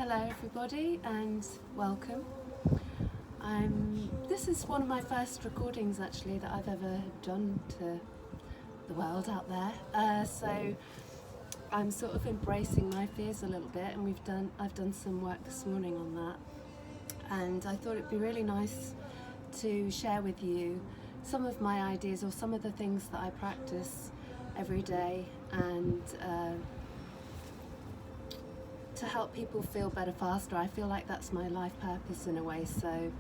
Hello everybody and welcome. This is one of my first recordings actually that I've ever done to the world out there. So I'm sort of embracing my fears a little bit, and I've done some work this morning on that. And I thought it'd be really nice to share with you some of my ideas or some of the things that I practice every day, and to help people feel better faster. I feel like that's my life purpose in a way. So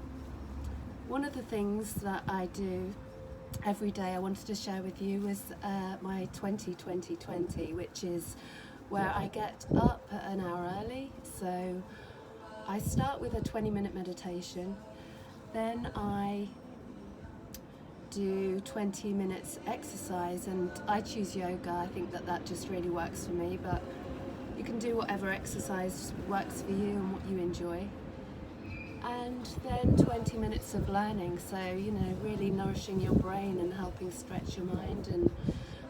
one of the things that I do every day I wanted to share with you was my 20-20-20, which is where I get up an hour early. So I start with a 20-minute meditation, then I do 20 minutes exercise, and I choose yoga. I think that just really works for me, but you can do whatever exercise works for you and what you enjoy. And then 20 minutes of learning, so really nourishing your brain and helping stretch your mind. And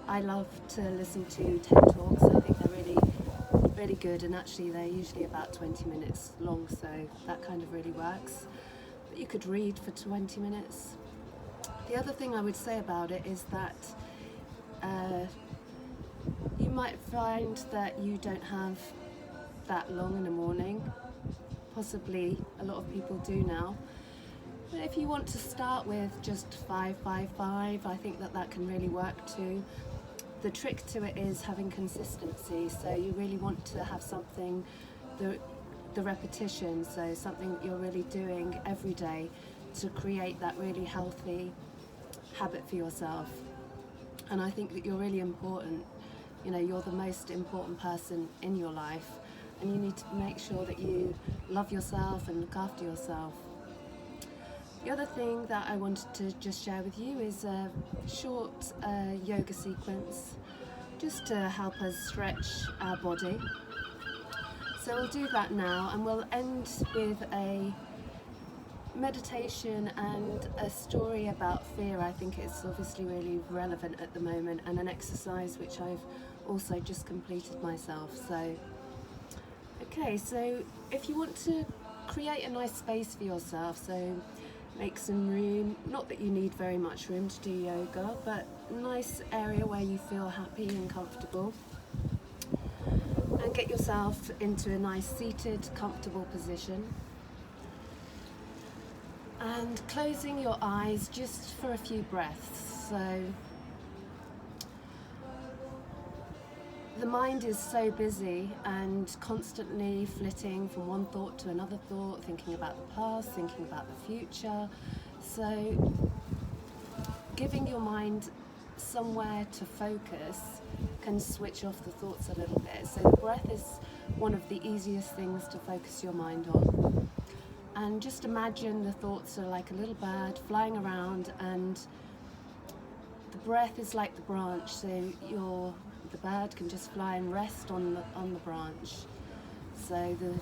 I love to listen to TED Talks. I think they're really good, and actually they're usually about 20 minutes long, so that kind of really works. But you could read for 20 minutes. The other thing I would say about it is that you might find that you don't have that long in the morning. Possibly a lot of people do now. But if you want to start with just 5-5-5, I think that can really work too. The trick to it is having consistency. So you really want to have something, the repetition, so something that you're really doing every day to create that really healthy habit for yourself. And I think that you're really important. You're the most important person in your life, and you need to make sure that you love yourself and look after yourself. The other thing that I wanted to just share with you is a short yoga sequence, just to help us stretch our body. So we'll do that now, and we'll end with a meditation and a story about fear. I think it's obviously really relevant at the moment, and an exercise which I've also just completed myself. So if you want to create a nice space for yourself, so make some room, not that you need very much room to do yoga, but a nice area where you feel happy and comfortable, and get yourself into a nice seated, comfortable position. And closing your eyes just for a few breaths. So the mind is so busy and constantly flitting from one thought to another thought, thinking about the past, thinking about the future. So giving your mind somewhere to focus can switch off the thoughts a little bit. So the breath is one of the easiest things to focus your mind on. And just imagine the thoughts are like a little bird flying around, and the breath is like the branch, so the bird can just fly and rest on the branch. So the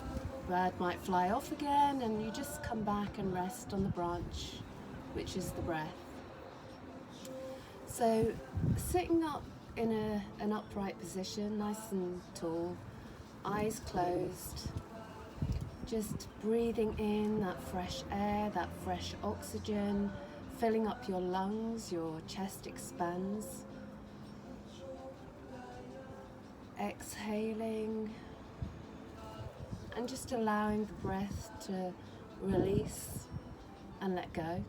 bird might fly off again, and you just come back and rest on the branch, which is the breath. So sitting up in an upright position, nice and tall, eyes closed, just breathing in that fresh air, that fresh oxygen, filling up your lungs, your chest expands. Exhaling, and just allowing the breath to release and let go.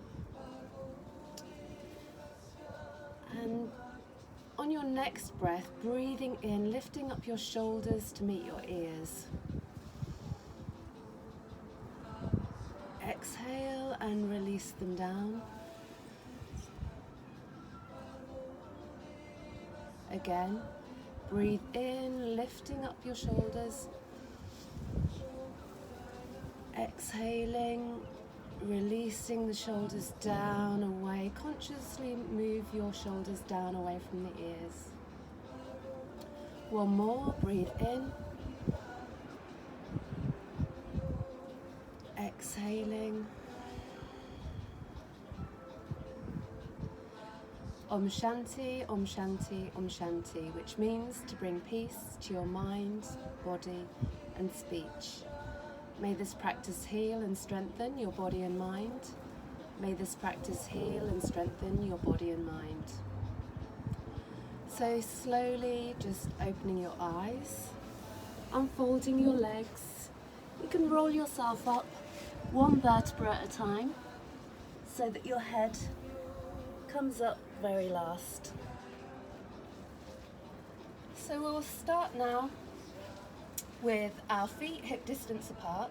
And on your next breath, breathing in, lifting up your shoulders to meet your ears. Exhale and release them down. Again, breathe in, lifting up your shoulders. Exhaling, releasing the shoulders down, away. Consciously move your shoulders down, away from the ears. One more, breathe in. Exhaling. Om Shanti, Om Shanti, Om Shanti, which means to bring peace to your mind, body and speech. May this practice heal and strengthen your body and mind. May this practice heal and strengthen your body and mind. So slowly just opening your eyes, unfolding your legs. You can roll yourself up one vertebra at a time so that your head comes up very last. So we'll start now with our feet hip distance apart.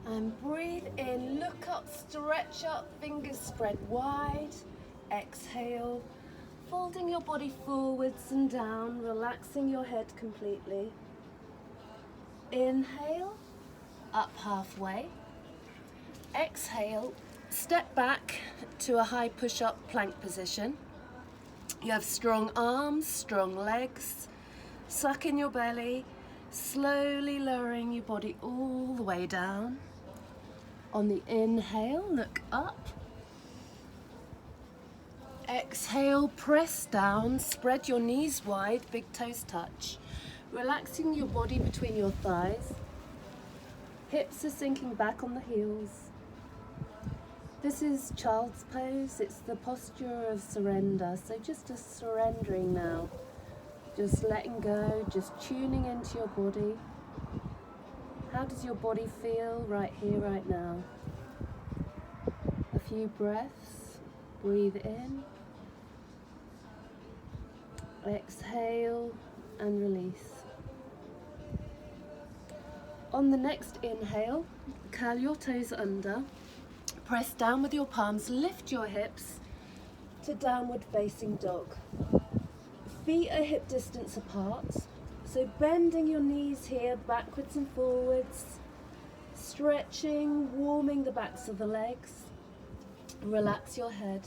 And breathe in, look up, stretch up, fingers spread wide. Exhale, folding your body forwards and down, relaxing your head completely. Inhale, up halfway. Exhale, step back to a high push-up plank position. You have strong arms, strong legs. Suck in your belly, slowly lowering your body all the way down. On the inhale, look up. Exhale, press down, spread your knees wide, big toes touch. Relaxing your body between your thighs. Hips are sinking back on the heels. This is child's pose. It's the posture of surrender. So just a surrendering now. Just letting go, just tuning into your body. How does your body feel right here, right now? A few breaths. Breathe in. Exhale and release. On the next inhale, curl your toes under. Press down with your palms, lift your hips to downward facing dog. Feet are hip distance apart, so bending your knees here backwards and forwards, stretching, warming the backs of the legs. Relax your head.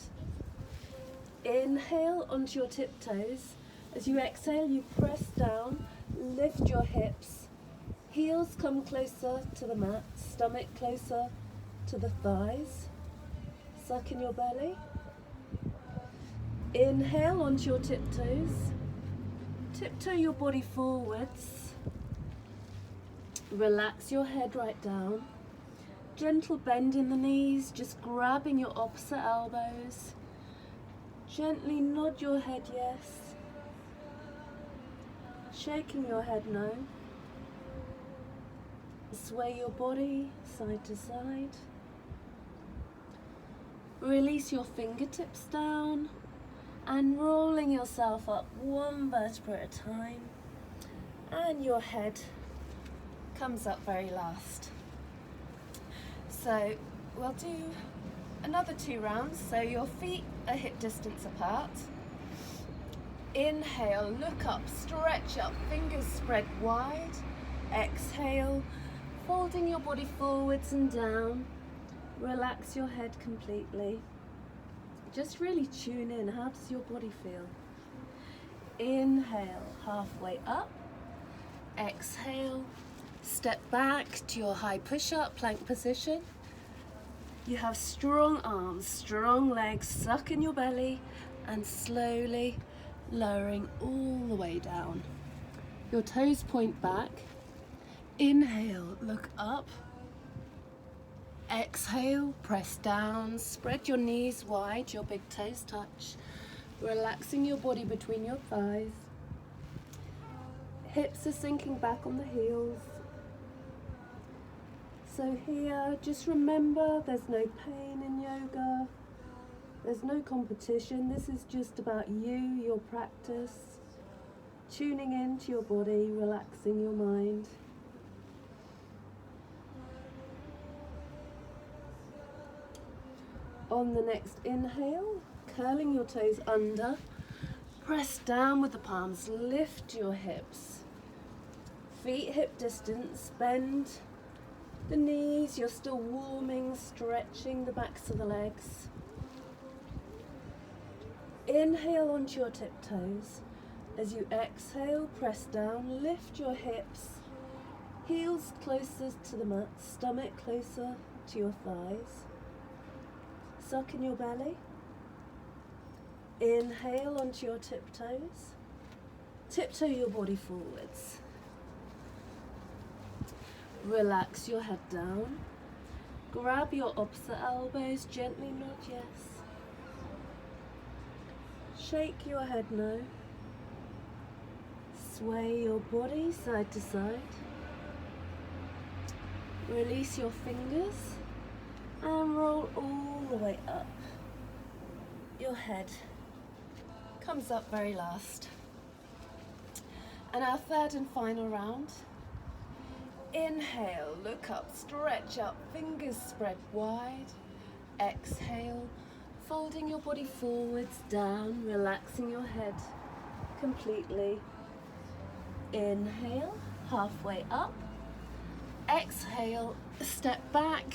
Inhale onto your tiptoes. As you exhale, you press down, lift your hips. Heels come closer to the mat, stomach closer to the thighs. Suck in your belly. Inhale onto your tiptoes. Tiptoe your body forwards. Relax your head right down. Gentle bend in the knees, just grabbing your opposite elbows. Gently nod your head yes. Shaking your head no. Sway your body side to side. Release your fingertips down and rolling yourself up one vertebra at a time. And your head comes up very last. So we'll do another 2 rounds. So your feet are hip distance apart. Inhale, look up, stretch up, fingers spread wide. Exhale, folding your body forwards and down. Relax your head completely. Just really tune in. How does your body feel? Inhale, halfway up. Exhale, step back to your high push-up plank position. You have strong arms, strong legs. Suck in your belly and slowly lowering all the way down. Your toes point back. Inhale, look up. Exhale, press down, spread your knees wide, your big toes touch. Relaxing your body between your thighs. Hips are sinking back on the heels. So here, just remember there's no pain in yoga. There's no competition. This is just about you, your practice. Tuning into your body, relaxing your mind. On the next inhale, curling your toes under, press down with the palms, lift your hips. Feet hip distance, bend the knees, you're still warming, stretching the backs of the legs. Inhale onto your tiptoes. As you exhale, press down, lift your hips, heels closer to the mat, stomach closer to your thighs. Suck in your belly. Inhale onto your tiptoes. Tiptoe your body forwards. Relax your head down. Grab your opposite elbows, gently nod yes. Shake your head no. Sway your body side to side. Release your fingers and roll all the way up. Your head comes up very last. And our third and final round. Inhale, look up, stretch up, fingers spread wide. Exhale, folding your body forwards, down, relaxing your head completely. Inhale, halfway up. Exhale, step back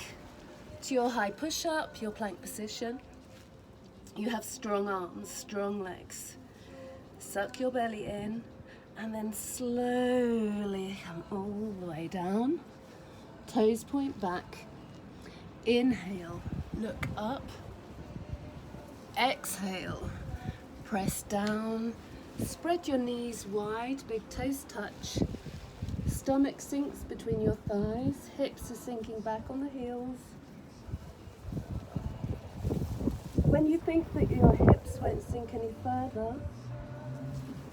to your high push-up, your plank position. You have strong arms, strong legs. Suck your belly in and then slowly come all the way down. Toes point back. Inhale, look up. Exhale, press down. Spread your knees wide, big toes touch. Stomach sinks between your thighs, hips are sinking back on the heels. When you think that your hips won't sink any further,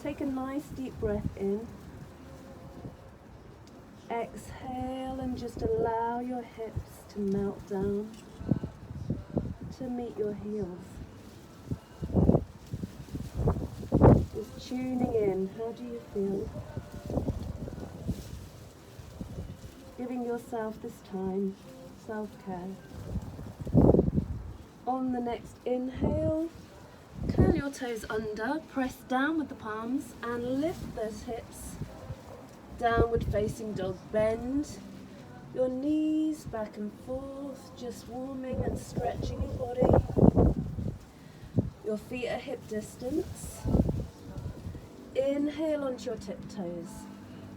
take a nice deep breath in. Exhale and just allow your hips to melt down to meet your heels. Just tuning in, how do you feel? Giving yourself this time, self-care. On the next inhale, curl your toes under, press down with the palms and lift those hips. Downward facing dog, bend your knees back and forth, just warming and stretching your body. Your feet are hip distance. Inhale onto your tiptoes.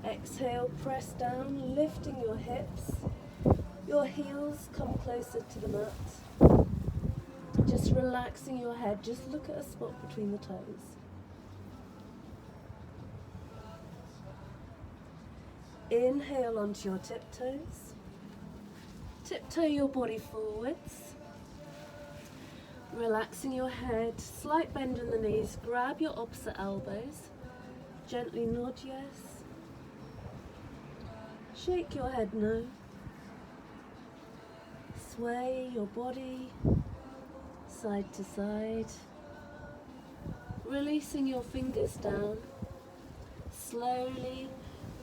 Exhale, press down, lifting your hips. Your heels come closer to the mat. Just relaxing your head, just look at a spot between the toes. Inhale onto your tiptoes. Tiptoe your body forwards. Relaxing your head, slight bend in the knees, grab your opposite elbows. Gently nod yes. Shake your head no. Sway your body side to side. Releasing your fingers down. Slowly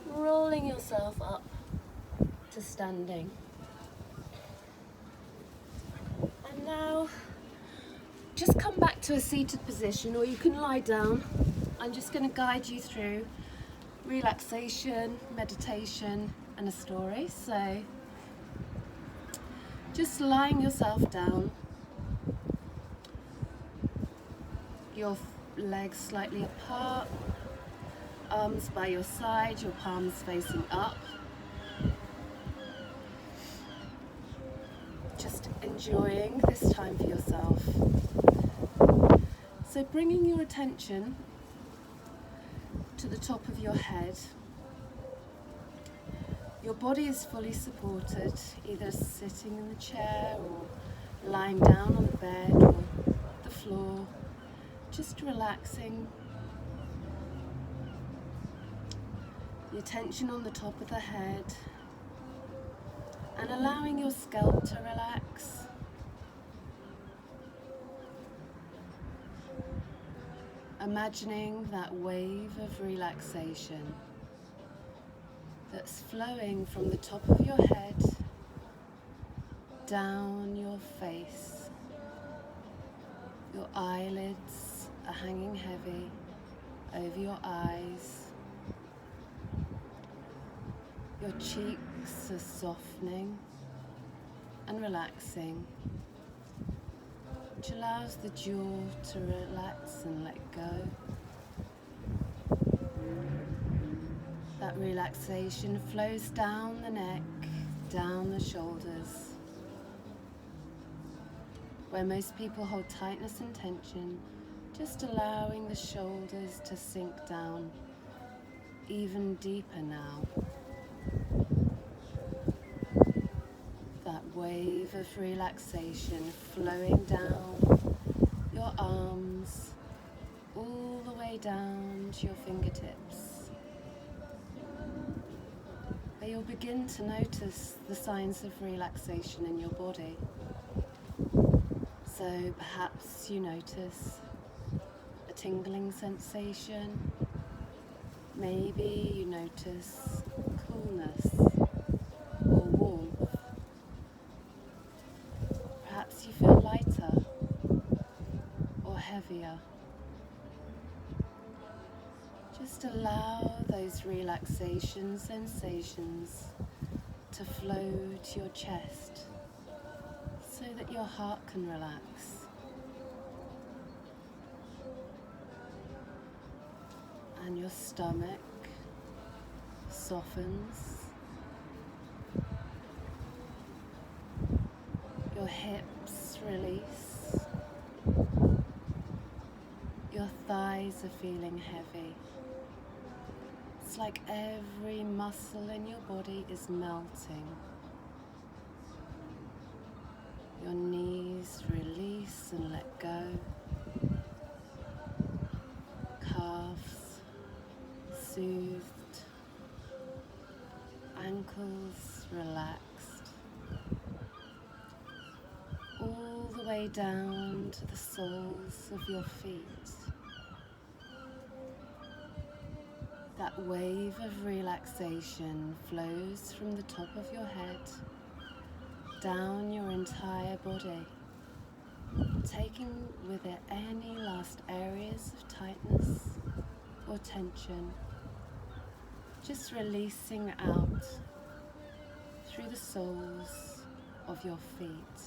rolling yourself up to standing. And now just come back to a seated position, or you can lie down. I'm just going to guide you through relaxation, meditation and a story. So just lying yourself down, your legs slightly apart, arms by your side, your palms facing up. Just enjoying this time for yourself. So bringing your attention to the top of your head. Your body is fully supported, either sitting in the chair or lying down on the bed or the floor, just relaxing. The attention on the top of the head and allowing your scalp to relax. Imagining that wave of relaxation that's flowing from the top of your head down your face. Your eyelids are hanging heavy over your eyes. Your cheeks are softening and relaxing, which allows the jaw to relax and let go. That relaxation flows down the neck, down the shoulders. Where most people hold tightness and tension, just allowing the shoulders to sink down even deeper now. that wave of relaxation flowing down your arms, all the way down to your fingertips. But you'll begin to notice the signs of relaxation in your body. So perhaps you notice a tingling sensation. Maybe you notice coolness or warmth. Perhaps you feel lighter or heavier. Just allow those relaxation sensations to flow to your chest so that your heart can relax. And your stomach softens. Your hips release. Your thighs are feeling heavy. It's like every muscle in your body is melting. Your knees release and let go. Calves soothed. Ankles relaxed. All the way down to the soles of your feet. That wave of relaxation flows from the top of your head down your entire body, taking with it any last areas of tightness or tension, just releasing out through the soles of your feet.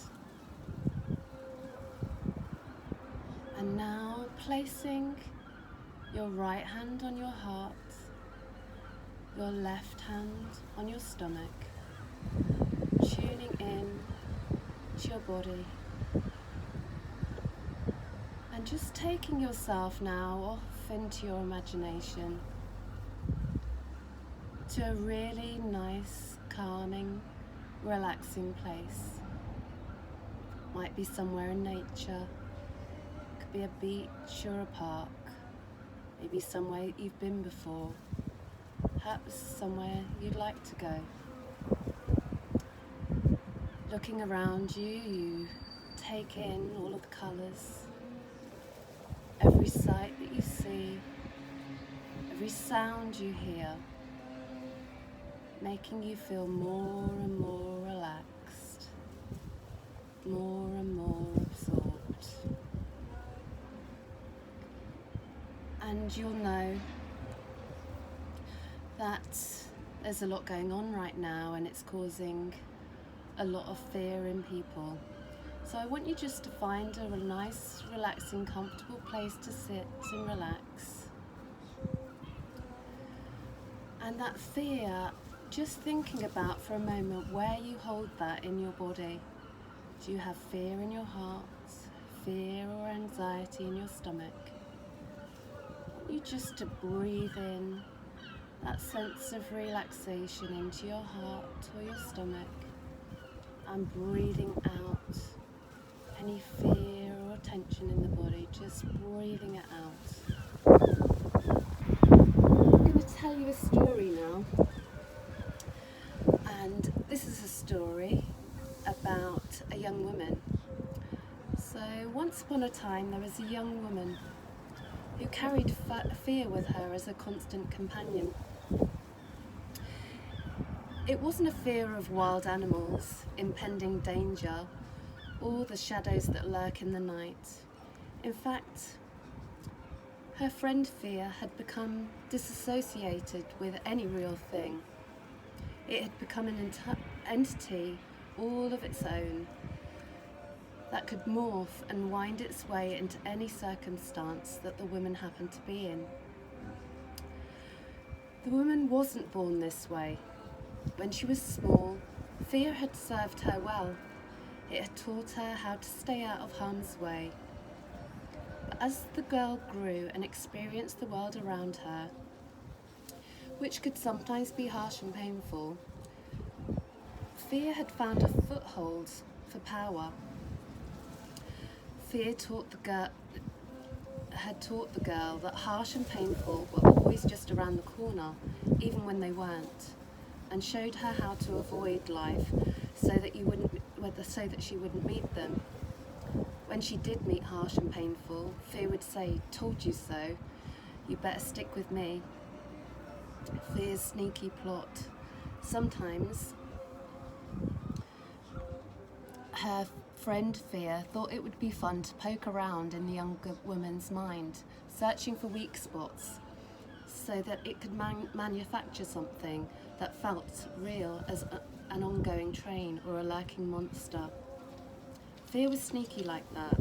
And now placing your right hand on your heart, your left hand on your stomach, tuning in to your body, and just taking yourself now off into your imagination to a really nice, calming, relaxing place. Might be somewhere in nature, could be a beach or a park, maybe somewhere you've been before, perhaps somewhere you'd like to go. Looking around you, you take in all of the colours, every sight that you see, every sound you hear, making you feel more and more relaxed, more and more absorbed. And you'll know that there's a lot going on right now and it's causing a lot of fear in people. So I want you just to find a nice, relaxing, comfortable place to sit and relax. And that fear, just thinking about for a moment where you hold that in your body. Do you have fear in your heart, fear or anxiety in your stomach? I want you just to breathe in that sense of relaxation into your heart or your stomach, and breathing out any fear or tension in the body, just breathing it out. I'm going to tell you a story now, and this is a story about a young woman. So once upon a time there was a young woman who carried fear with her as a constant companion. It wasn't a fear of wild animals, impending danger, or the shadows that lurk in the night. In fact, her friend fear had become disassociated with any real thing. It had become an entity all of its own that could morph and wind its way into any circumstance that the woman happened to be in. The woman wasn't born this way. When she was small, fear had served her well. It had taught her how to stay out of harm's way. But as the girl grew and experienced the world around her, which could sometimes be harsh and painful, Fear had found a foothold for power. Fear had taught the girl that harsh and painful were always just around the corner, even when they weren't, and showed her how to avoid life so that she wouldn't meet them. When she did meet harsh and painful, Fear would say, "Told you so, you better stick with me." Fear's sneaky plot. Sometimes her friend Fear thought it would be fun to poke around in the younger woman's mind, searching for weak spots, so that it could manufacture something that felt real as an ongoing train or a lurking monster. Fear was sneaky like that.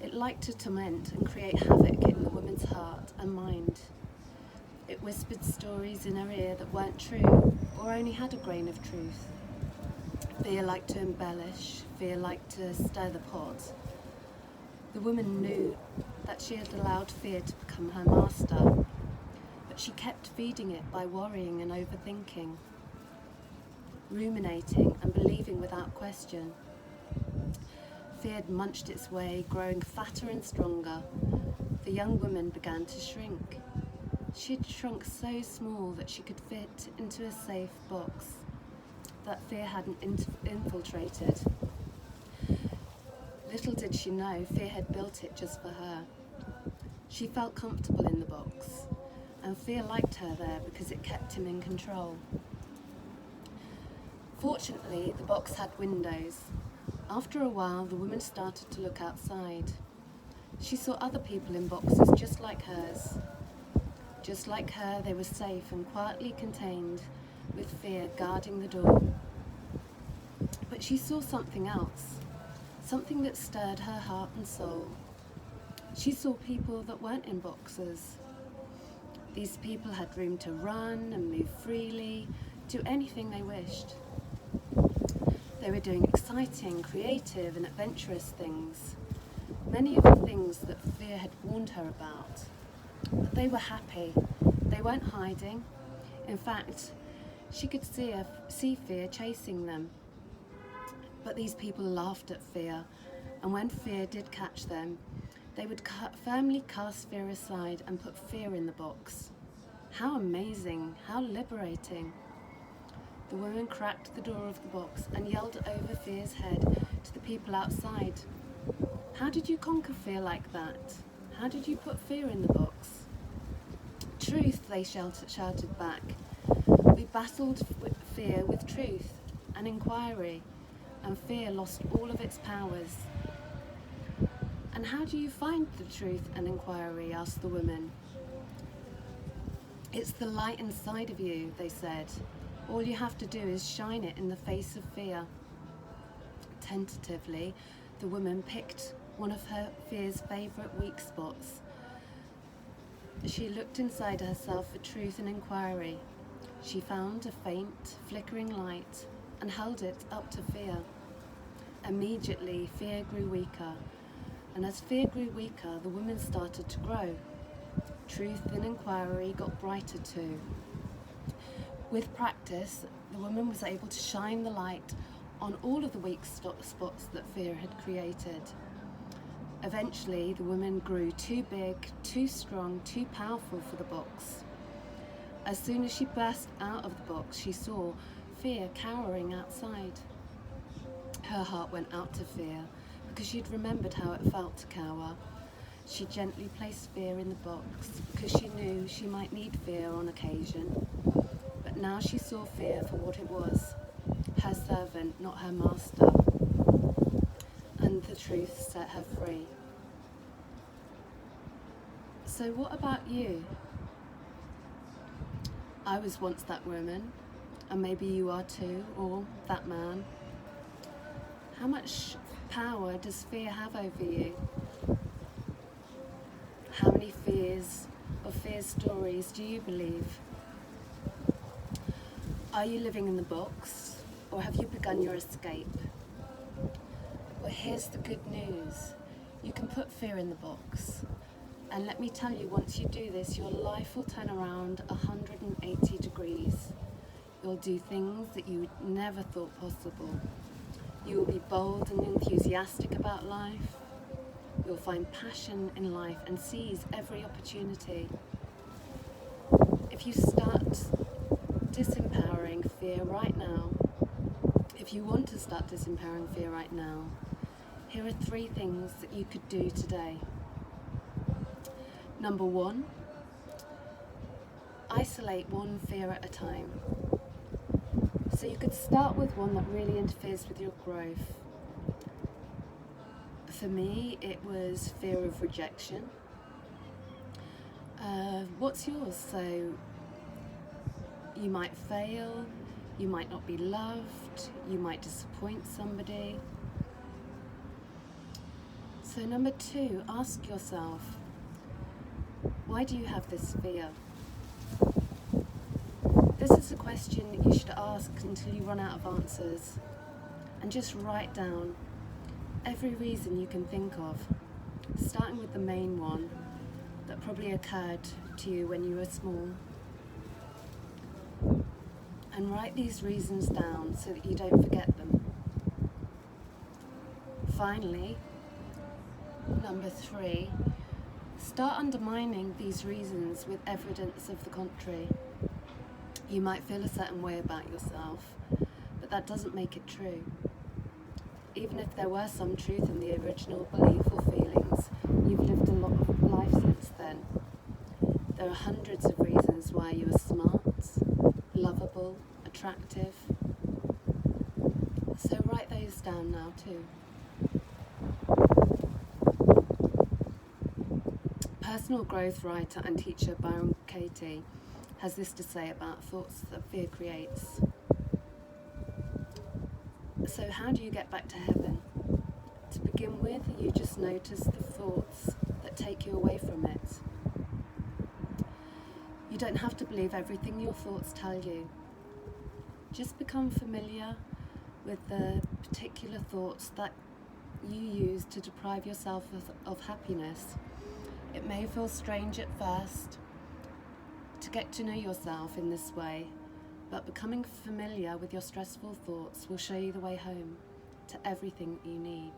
It liked to torment and create havoc in the woman's heart and mind. It whispered stories in her ear that weren't true or only had a grain of truth. Fear liked to embellish. Fear liked to stir the pot. The woman knew that she had allowed Fear to become her master, but she kept feeding it by worrying and overthinking, ruminating and believing without question. Fear had munched its way, growing fatter and stronger. The young woman began to shrink. She had shrunk so small that she could fit into a safe box that Fear hadn't infiltrated. Little did she know, Fear had built it just for her. She felt comfortable in the box, and Fear liked her there because it kept him in control. Fortunately, the box had windows. After a while, the woman started to look outside. She saw other people in boxes just like hers. Just like her, they were safe and quietly contained, with Fear guarding the door. But she saw something else, something that stirred her heart and soul. She saw people that weren't in boxes. These people had room to run and move freely, do anything they wished. They were doing exciting, creative and adventurous things, many of the things that Fear had warned her about. But they were happy. They weren't hiding. In fact, she could see Fear chasing them. But these people laughed at Fear, and when Fear did catch them, they would firmly cast Fear aside and put Fear in the box. How amazing, how liberating. The woman cracked the door of the box and yelled over Fear's head to the people outside. "How did you conquer Fear like that? How did you put Fear in the box?" "Truth," they shouted back. "We battled Fear with truth and inquiry, and Fear lost all of its powers." "And how do you find the truth and inquiry?" asked the woman. "It's the light inside of you," they said. "All you have to do is shine it in the face of Fear." Tentatively, the woman picked one of her Fear's favourite weak spots. She looked inside herself for truth and inquiry. She found a faint, flickering light and held it up to Fear. Immediately, Fear grew weaker, and as Fear grew weaker, the woman started to grow. Truth and inquiry got brighter too. With practice, the woman was able to shine the light on all of the weak spots that Fear had created. Eventually, the woman grew too big, too strong, too powerful for the box. As soon as she burst out of the box, she saw Fear cowering outside. Her heart went out to Fear because she'd remembered how it felt to cower. She gently placed Fear in the box because she knew she might need Fear on occasion. But now she saw Fear for what it was, her servant, not her master. And the truth set her free. So what about you? I was once that woman, and maybe you are too, or that man. How much power does Fear have over you? How many fears or fear stories do you believe? Are you living in the box, or have you begun your escape? Well, here's the good news. You can put Fear in the box. And let me tell you, once you do this, your life will turn around 180 degrees. You'll do things that you never thought possible. You will be bold and enthusiastic about life. You'll find passion in life and seize every opportunity. If you start disempowering fear right now, if you want to start disempowering fear right now, here are 3 things that you could do today. Number 1, isolate one fear at a time. So you could start with one that really interferes with your growth. For me, it was fear of rejection. What's yours? So you might fail, you might not be loved, you might disappoint somebody. So number 2, ask yourself, why do you have this fear? This is a question that you should ask until you run out of answers, and just write down every reason you can think of, starting with the main one that probably occurred to you when you were small. And write these reasons down so that you don't forget them. Finally, number 3, start undermining these reasons with evidence of the contrary. You might feel a certain way about yourself, but that doesn't make it true. Even if there were some truth in the original belief or feelings, you've lived a lot of life since then. There are hundreds of reasons why you are smart, lovable, attractive. So write those down now too. Personal growth writer and teacher Byron Katie has this to say about thoughts that fear creates. So how do you get back to heaven? To begin with, you just notice the thoughts that take you away from it. You don't have to believe everything your thoughts tell you. Just become familiar with the particular thoughts that you use to deprive yourself of happiness. It may feel strange at first to get to know yourself in this way, but becoming familiar with your stressful thoughts will show you the way home to everything you need.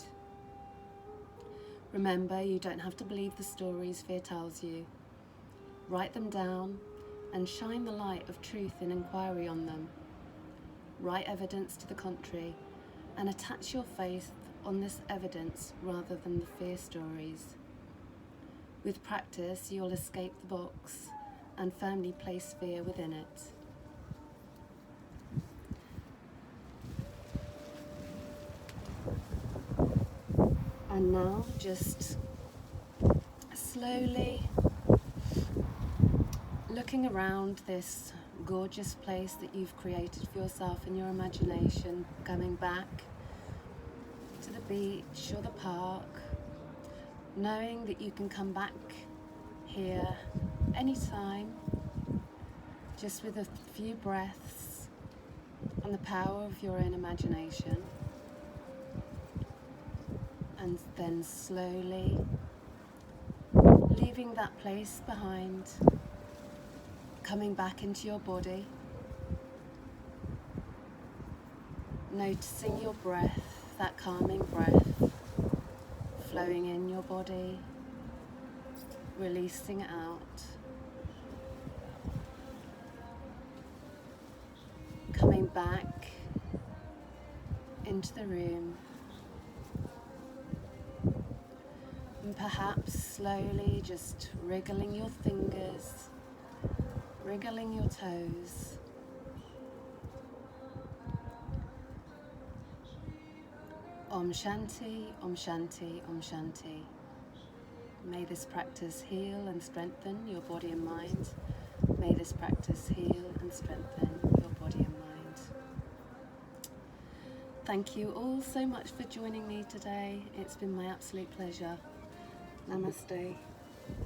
Remember, you don't have to believe the stories fear tells you. Write them down and shine the light of truth and inquiry on them. Write evidence to the contrary and attach your faith on this evidence rather than the fear stories. With practice, you'll escape the box and firmly place fear within it. And now just slowly looking around this gorgeous place that you've created for yourself in your imagination, coming back to the beach or the park, knowing that you can come back here anytime, just with a few breaths and the power of your own imagination. And then slowly leaving that place behind, coming back into your body, noticing your breath, that calming breath flowing in your body, releasing it out, coming back into the room, and perhaps slowly just wriggling your fingers, wriggling your toes, Om Shanti, Om Shanti, Om Shanti. May this practice heal and strengthen your body and mind. May this practice heal and strengthen your body and mind. Thank you all so much for joining me today. It's been my absolute pleasure. Namaste.